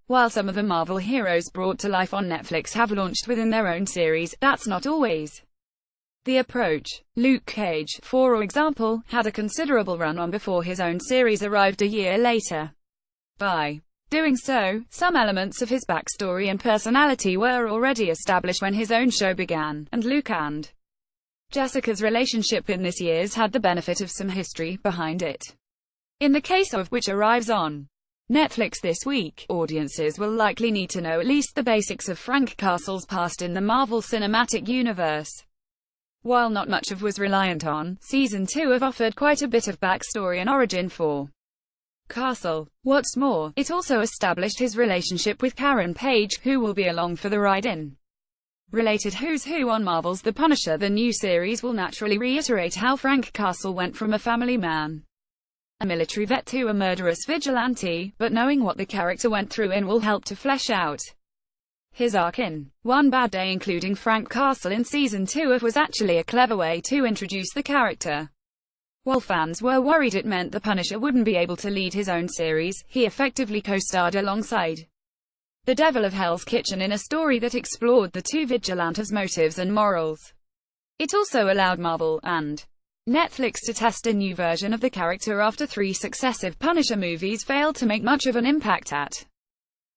While some of the Marvel heroes brought to life on Netflix have launched within their own series, that's not always the approach. Luke Cage, for example, had a considerable run-on before his own series arrived a year later. By doing so, some elements of his backstory and personality were already established when his own show began, and Luke and Jessica's relationship in this year's had the benefit of some history behind it. In the case of which arrives on Netflix this week, audiences will likely need to know at least the basics of Frank Castle's past in the Marvel Cinematic Universe. While not much of was reliant on, Season 2 have offered quite a bit of backstory and origin for Castle. What's more, it also established his relationship with Karen Page, who will be along for the ride in related Who's Who on Marvel's The Punisher. The new series will naturally reiterate how Frank Castle went from a family man, a military vet, to a murderous vigilante, but knowing what the character went through in will help to flesh out his arc in One Bad Day. Including Frank Castle in Season 2 was actually a clever way to introduce the character. While fans were worried it meant the Punisher wouldn't be able to lead his own series, he effectively co-starred alongside the Devil of Hell's Kitchen in a story that explored the two vigilantes' motives and morals. It also allowed Marvel and Netflix to test a new version of the character after 3 successive Punisher movies failed to make much of an impact at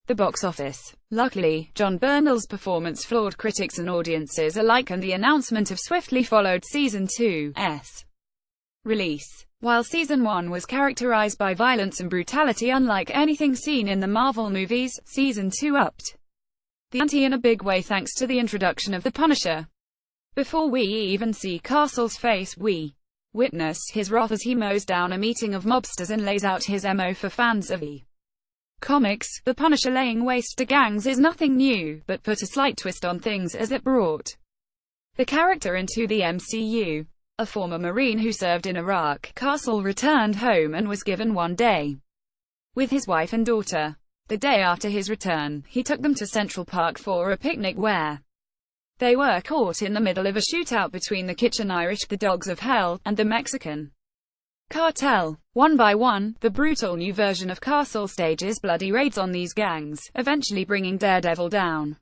the box office. Luckily, John Bernal's performance floored critics and audiences alike, and the announcement of swiftly followed Season 2's release. While Season 1 was characterized by violence and brutality unlike anything seen in the Marvel movies, Season 2 upped the ante in a big way thanks to the introduction of the Punisher. Before we even see Castle's face, we witness his wrath as he mows down a meeting of mobsters and lays out his MO for fans of the comics. The Punisher laying waste to gangs is nothing new, but put a slight twist on things as it brought the character into the MCU. A former Marine who served in Iraq, Castle returned home and was given one day with his wife and daughter. The day after his return, he took them to Central Park for a picnic where they were caught in the middle of a shootout between the Kitchen Irish, the Dogs of Hell, and the Mexican cartel. One by one, the brutal new version of Castle stages bloody raids on these gangs, eventually bringing Daredevil down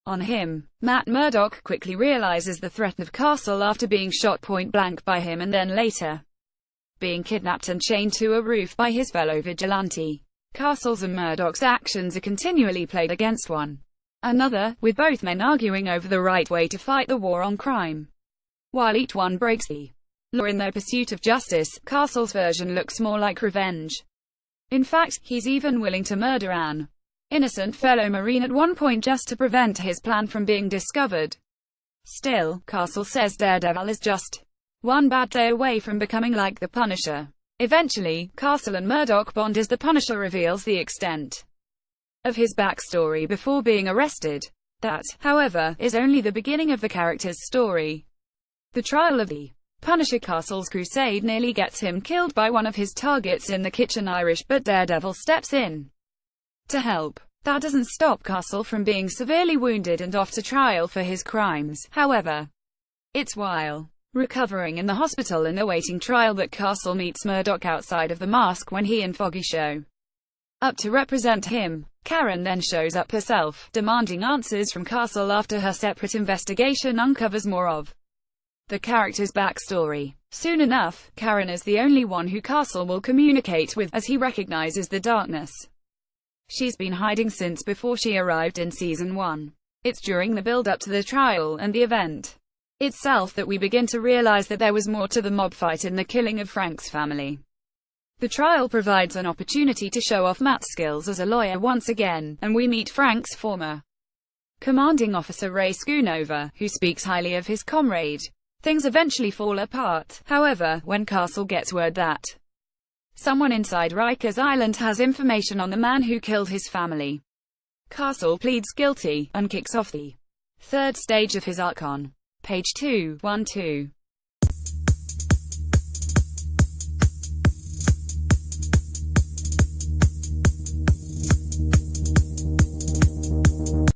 on him. Matt Murdock quickly realizes the threat of Castle after being shot point blank by him and then later being kidnapped and chained to a roof by his fellow vigilante. Castle's and Murdock's actions are continually played against one another, with both men arguing over the right way to fight the war on crime. While each one breaks the law in their pursuit of justice, Castle's version looks more like revenge. In fact, he's even willing to murder an innocent fellow Marine at one point just to prevent his plan from being discovered. Still, Castle says Daredevil is just one bad day away from becoming like the Punisher. Eventually, Castle and Murdock bond as the Punisher reveals the extent of his backstory before being arrested. That, however, is only the beginning of the character's story. The trial of the Punisher. Castle's crusade nearly gets him killed by one of his targets in the Kitchen Irish, but Daredevil steps in to help. That doesn't stop Castle from being severely wounded and off to trial for his crimes. However, it's while recovering in the hospital and awaiting trial that Castle meets Murdock outside of the Mask when he and Foggy show up to represent him. Karen then shows up herself, demanding answers from Castle after her separate investigation uncovers more of the character's backstory. Soon enough, Karen is the only one who Castle will communicate with, as he recognizes the darkness she's been hiding since before she arrived in Season 1. It's during the build-up to the trial and the event itself that we begin to realize that there was more to the mob fight and the killing of Frank's family. The trial provides an opportunity to show off Matt's skills as a lawyer once again, and we meet Frank's former commanding officer Ray Schoonover, who speaks highly of his comrade. Things eventually fall apart, however, when Castle gets word that someone inside Rikers Island has information on the man who killed his family. Castle pleads guilty, and kicks off the third stage of his arc on page 212.